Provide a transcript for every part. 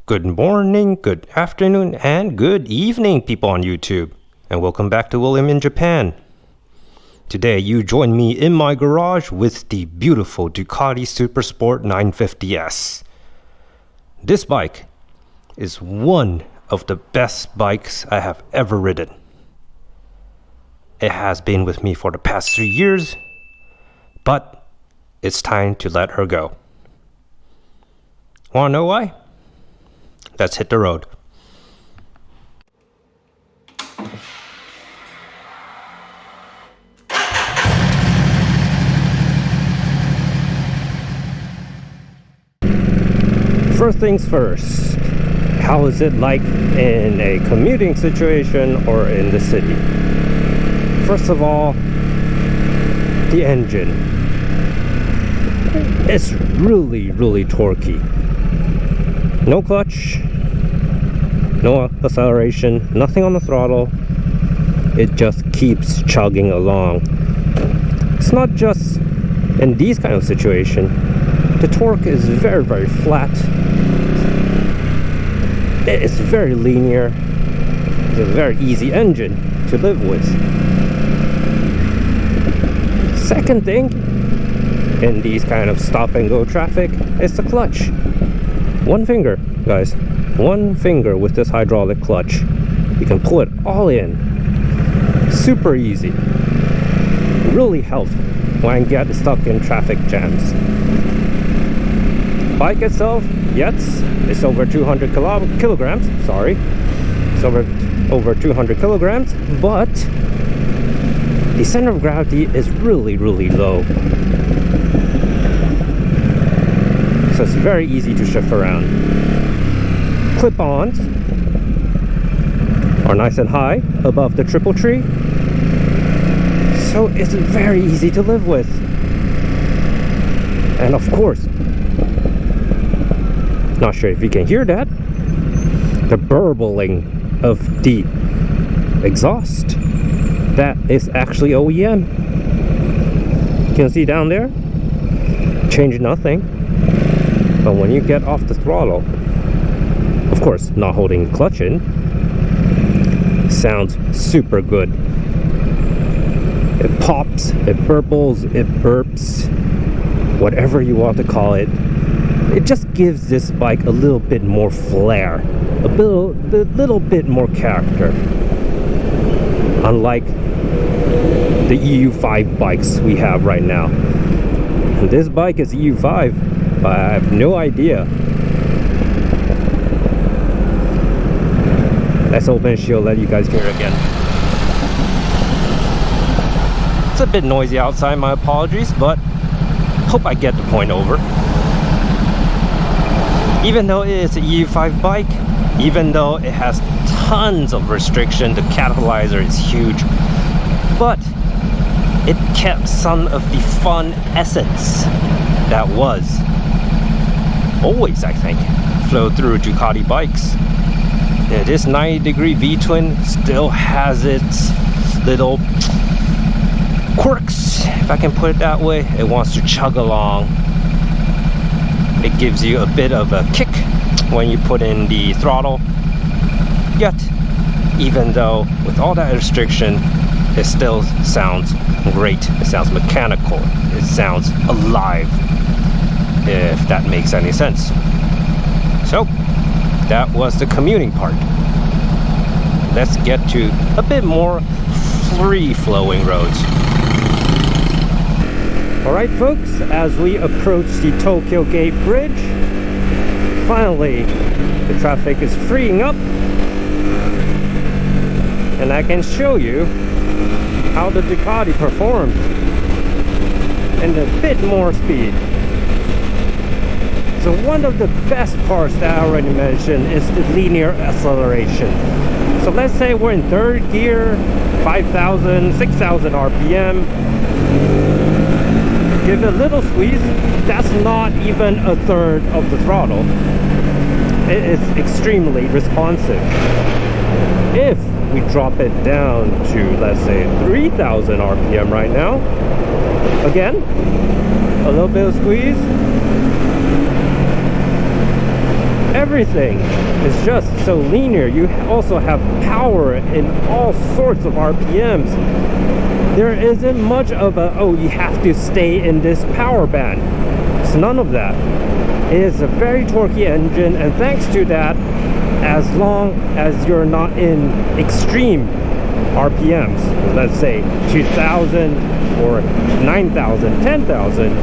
Good morning, good afternoon, and good evening, people on YouTube. And welcome back to William in Japan. Today, you join me in my garage with the beautiful Ducati Supersport 950S. This bike is one of the best bikes I have ever ridden. It has been with me for the past 3 years, but it's time to let her go. Wanna know why? Let's hit the road. First things first, how is it like in a commuting situation or in the city? First of all, the engine. It's really torquey. No clutch, no acceleration, nothing on the throttle. It just keeps chugging along. It's not just in these kind of situations. The torque is very flat. It's very linear. It's a very easy engine to live with. Second thing, in these kind of stop and go traffic, is the clutch. One finger, guys. One finger with this hydraulic clutch. You can pull it all in. Super easy. Really helps when I get stuck in traffic jams. Bike itself, yes, it's over 200 kilograms. Sorry, it's over 200 kilograms, but the center of gravity is really low. So it's very easy to shift around. Clip-ons are nice and high above the triple tree, so it's very easy to live with. And of course, not sure if you can hear that, the burbling of the exhaust, that is actually OEM. You can see down there, change nothing. But when you get off the throttle, of course not holding the clutch in, sounds super good. It pops, it burbles, it burps, whatever you want to call it. It just gives this bike a little bit more flair, a little bit more character. Unlike the EU5 bikes we have right now. And this bike is EU5, but I have no idea. Let's open shield, let you guys hear it again. It's a bit noisy outside, my apologies, but hope I get the point over. Even though it is a EU5 bike, even though it has tons of restriction, the catalyzer is huge, but it kept some of the fun essence that was always, I think, flow through Ducati bikes. Yeah, this 90-degree V-twin still has its little quirks, if I can put it that way. It wants to chug along. It gives you a bit of a kick when you put in the throttle. Yet, even though with all that restriction, it still sounds great. It sounds mechanical. It sounds alive, if that makes any sense. So, that was the commuting part. Let's get to a bit more free-flowing roads. Alright folks, as we approach the Tokyo Gate Bridge, finally the traffic is freeing up and I can show you how the Ducati performed and a bit more speed. So one of the best parts that I already mentioned is the linear acceleration. So let's say we're in third gear, 5,000, 6,000 RPM. Give it a little squeeze, that's not even a third of the throttle. It is extremely responsive. If we drop it down to, let's say, 3,000 RPM right now, again, a little bit of squeeze, everything is just so linear. You also have power in all sorts of RPMs. There isn't much of a, oh, you have to stay in this power band. It's none of that. It is a very torquey engine, and thanks to that, as long as you're not in extreme RPMs, let's say 2000 or 9000, 10,000,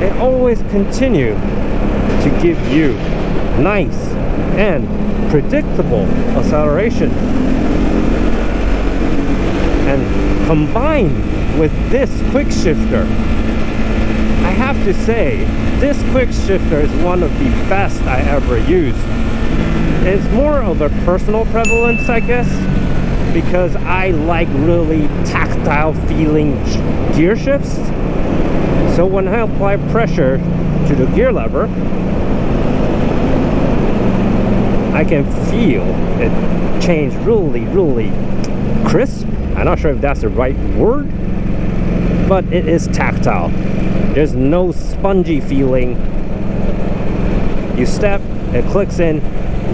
it always continue to give you nice and predictable acceleration. And combined with this quick shifter, I have to say this quick shifter is one of the best I ever used. It's more of a personal preference, I guess, because I like really tactile feeling gear shifts. So when I apply pressure to the gear lever, I can feel it change really crisp. I'm not sure if that's the right word, but it is tactile. There's no spongy feeling. You step, it clicks in,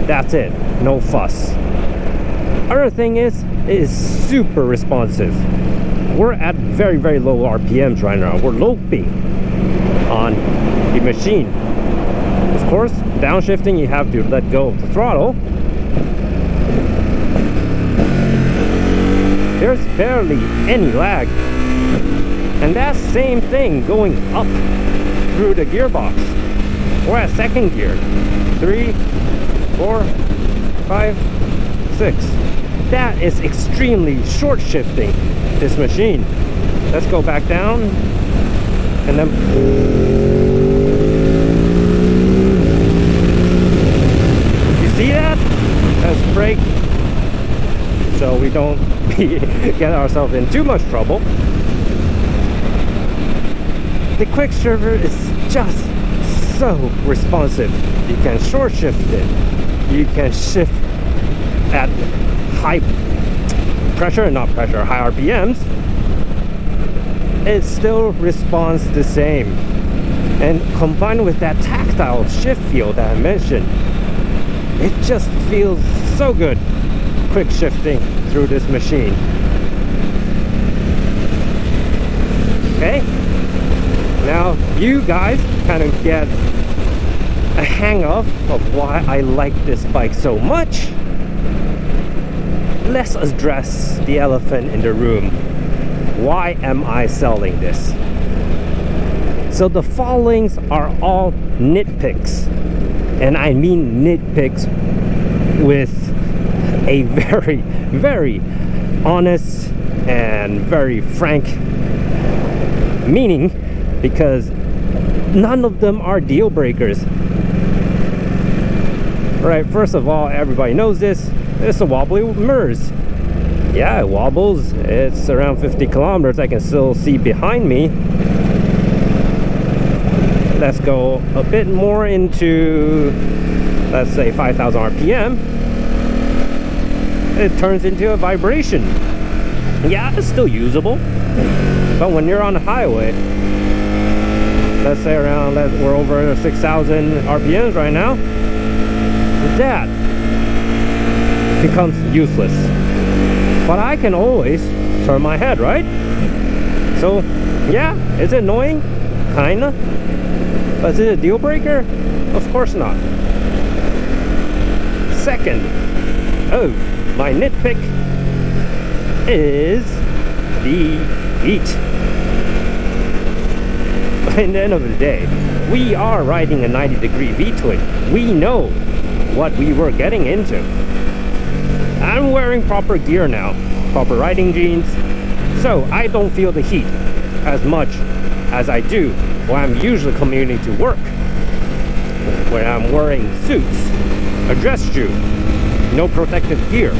that's it. No fuss. Other thing is, it is super responsive. We're at very low RPMs right now. We're loping on the machine. Of course, downshifting, you have to let go of the throttle. There's barely any lag. And that same thing going up through the gearbox. We're at second gear. 3, 4, 5, 6. That is extremely short shifting this machine. Let's go back down and then you see that? Let's brake so we don't get ourselves in too much trouble. The quick shifter is just so responsive. You can short shift it. You can shift at high pressure, not pressure, high RPMs. It still responds the same. And combined with that tactile shift feel that I mentioned, it just feels so good quick shifting through this machine. Okay? Now you guys kind of get a hang of why I like this bike so much. Let's address the elephant in the room. Why am I selling this? So the followings are all nitpicks, and I mean nitpicks with a very honest and very frank meaning, because none of them are deal breakers. Right, first of all, everybody knows this. It's a wobbly mirrors. Yeah, it wobbles. It's around 50 kilometers. I can still see behind me. Let's go a bit more into, let's say, 5,000 RPM. It turns into a vibration. Yeah, it's still usable. But when you're on the highway, let's say around, we're over 6,000 RPMs right now, that becomes useless. But I can always turn my head, right? So yeah, is it annoying? Kinda. But is it a deal breaker? Of course not. Second, my nitpick is the heat. At the end of the day, we are riding a 90-degree V-twin. We know what we were getting into. I'm wearing proper gear now, proper riding jeans, so I don't feel the heat as much as I do when I'm usually commuting to work, when I'm wearing suits, a dress shoe, no protective gear.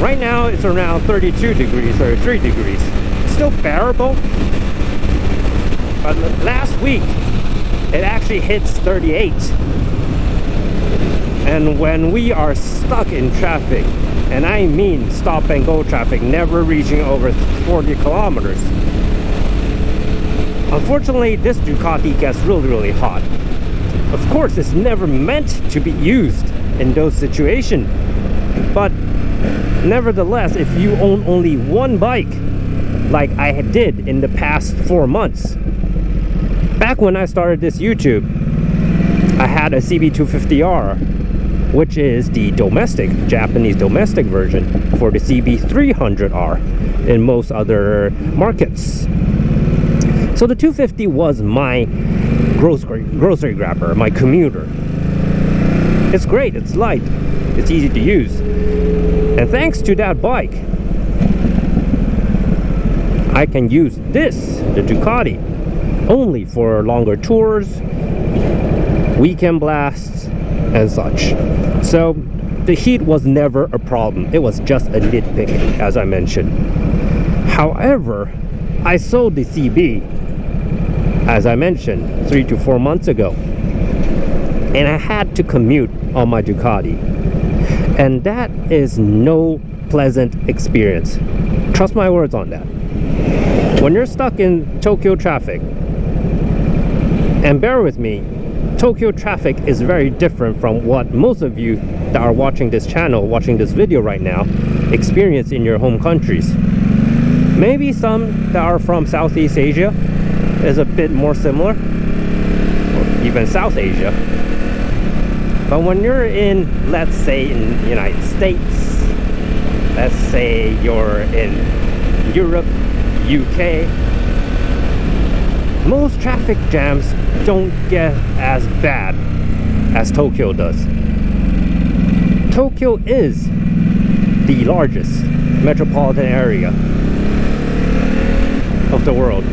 Right now it's around 32 degrees, 33 degrees. Still bearable, but last week it actually hits 38. And when we are stuck in traffic, and I mean stop and go traffic, never reaching over 40 kilometers, unfortunately this Ducati gets really hot. Of course, it's never meant to be used in those situations. But nevertheless, if you own only one bike, like I did in the past 4 months, back when I started this YouTube, I had a CB250R, which is the Japanese domestic version for the CB300R in most other markets. So the 250 was my grocery grabber, my commuter. It's great, it's light, it's easy to use. And thanks to that bike, I can use this, the Ducati, only for longer tours, weekend blasts, and such. So the heat was never a problem. It was just a nitpick, as I mentioned. However, I sold the CB, as I mentioned, 3 to 4 months ago, and I had to commute on my Ducati, and that is no pleasant experience. Trust my words on that. When you're stuck in Tokyo traffic, and bear with me, Tokyo traffic is very different from what most of you that are watching this channel, watching this video right now, experience in your home countries. Maybe some that are from Southeast Asia is a bit more similar, or even South Asia. But when you're in, let's say in the United States, let's say you're in Europe, UK, most traffic jams don't get as bad as Tokyo does. Tokyo is the largest metropolitan area of the world.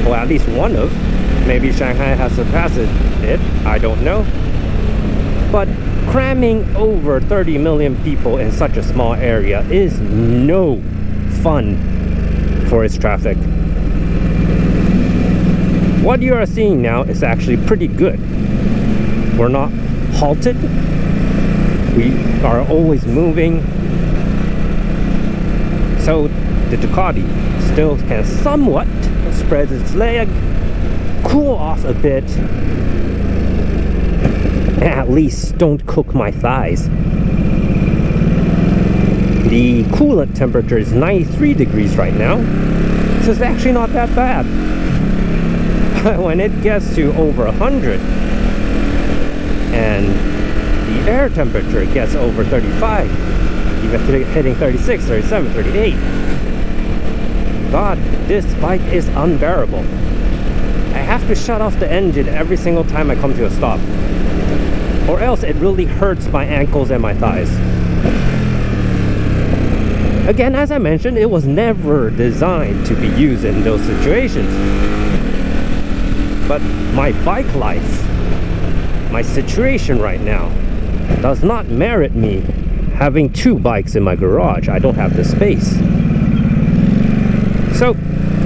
Well, at least one of. Maybe Shanghai has surpassed it, I don't know. But cramming over 30 million people in such a small area is no fun for its traffic. What you are seeing now is actually pretty good. We're not halted. We are always moving. So the Ducati still can somewhat spread its leg, cool off a bit, and at least don't cook my thighs. The coolant temperature is 93 degrees right now, so it's actually not that bad. When it gets to over 100 and the air temperature gets over 35, even hitting 36, 37, 38, God, this bike is unbearable. I have to shut off the engine every single time I come to a stop, or else it really hurts my ankles and my thighs. Again, as I mentioned, it was never designed to be used in those situations. But my bike life, my situation right now, does not merit me having 2 bikes in my garage. I don't have the space. So,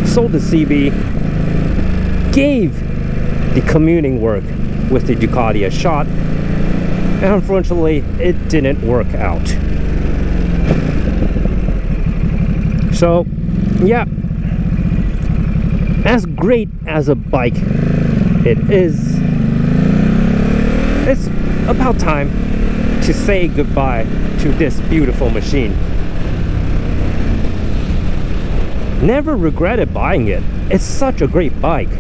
sold the CB, gave the commuting work with the Ducati a shot, and unfortunately, it didn't work out. So, yeah, as great as a bike it is, it's about time to say goodbye to this beautiful machine. Never regretted buying it. It's such a great bike.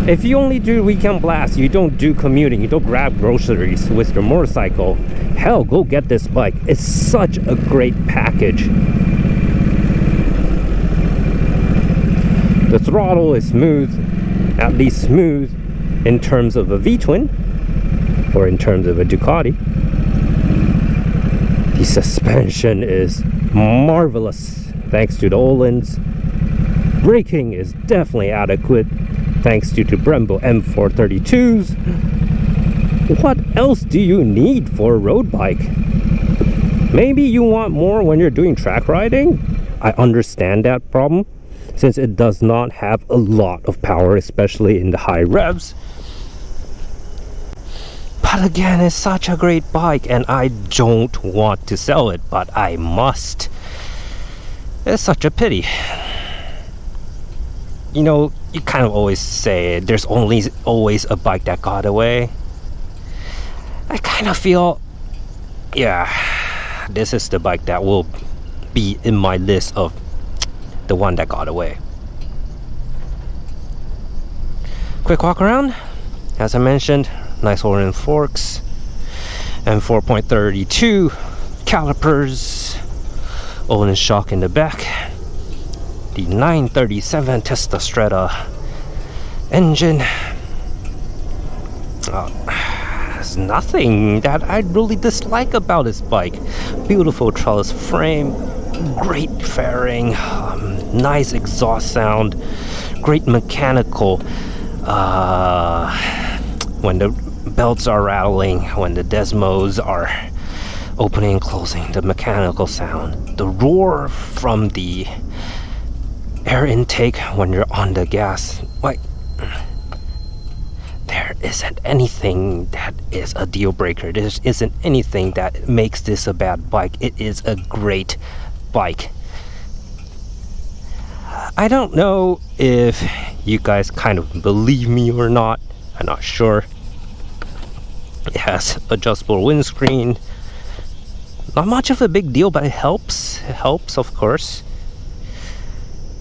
If you only do weekend blasts, you don't do commuting, you don't grab groceries with your motorcycle, hell, go get this bike. It's such a great package. The throttle is smooth, at least smooth in terms of a V-twin, or in terms of a Ducati. The suspension is marvelous thanks to the Öhlins. Braking is definitely adequate thanks to the Brembo M432s. What else do you need for a road bike? Maybe you want more when you're doing track riding? I understand that problem, since it does not have a lot of power, especially in the high revs. But again, it's such a great bike, and I don't want to sell it, but I must. It's such a pity. You know, you kind of always say there's always a bike that got away. I kind of feel, yeah, this is the bike that will be in my list of the one that got away. Quick walk around. As I mentioned, nice Orion forks and 4.32 calipers, Olin shock in the back, the 937 Tesla Strata engine. There's nothing that I really dislike about this bike. Beautiful trellis frame, great fairing, nice exhaust sound, great mechanical when the belts are rattling, when the desmos are opening and closing, the mechanical sound, the roar from the air intake when you're on the gas. Like, there isn't anything that is a deal breaker. There isn't anything that makes this a bad bike. It is a great bike. I don't know if you guys kind of believe me or not. I'm not sure. It has adjustable windscreen. Not much of a big deal, but it helps. It helps, of course.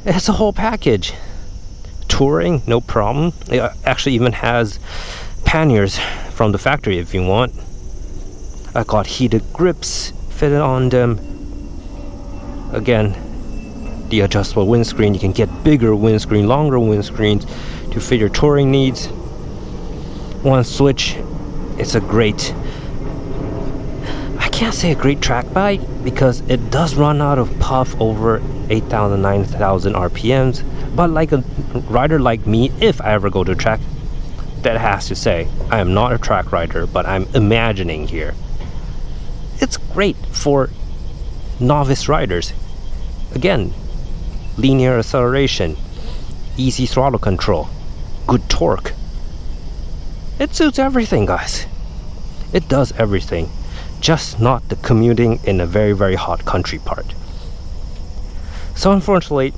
It has a whole package. Touring, no problem. It actually even has panniers from the factory if you want. I got heated grips fitted on them. Again, the adjustable windscreen. You can get bigger windscreen, longer windscreens to fit your touring needs. One switch. It's a great, I can't say a great track bike because it does run out of puff over 8,000, 9,000 RPMs. But like a rider like me, if I ever go to track, that has to say, I am not a track rider, but I'm imagining here. It's great for novice riders. Again, linear acceleration, easy throttle control, good torque. It suits everything, guys. It does everything, just not the commuting in a very, very hot country part. So unfortunately,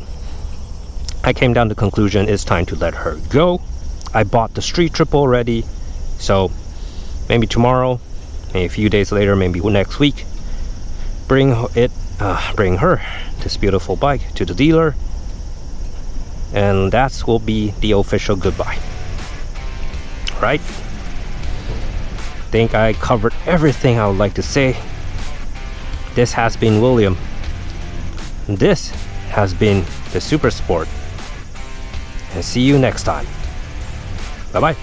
I came down to the conclusion it's time to let her go. I bought the street trip already, so maybe tomorrow, maybe a few days later, maybe next week, bring her, this beautiful bike, to the dealer, and that will be the official goodbye. Right? Think I covered everything I would like to say. This has been William. This has been the Supersport. And see you next time. Bye bye.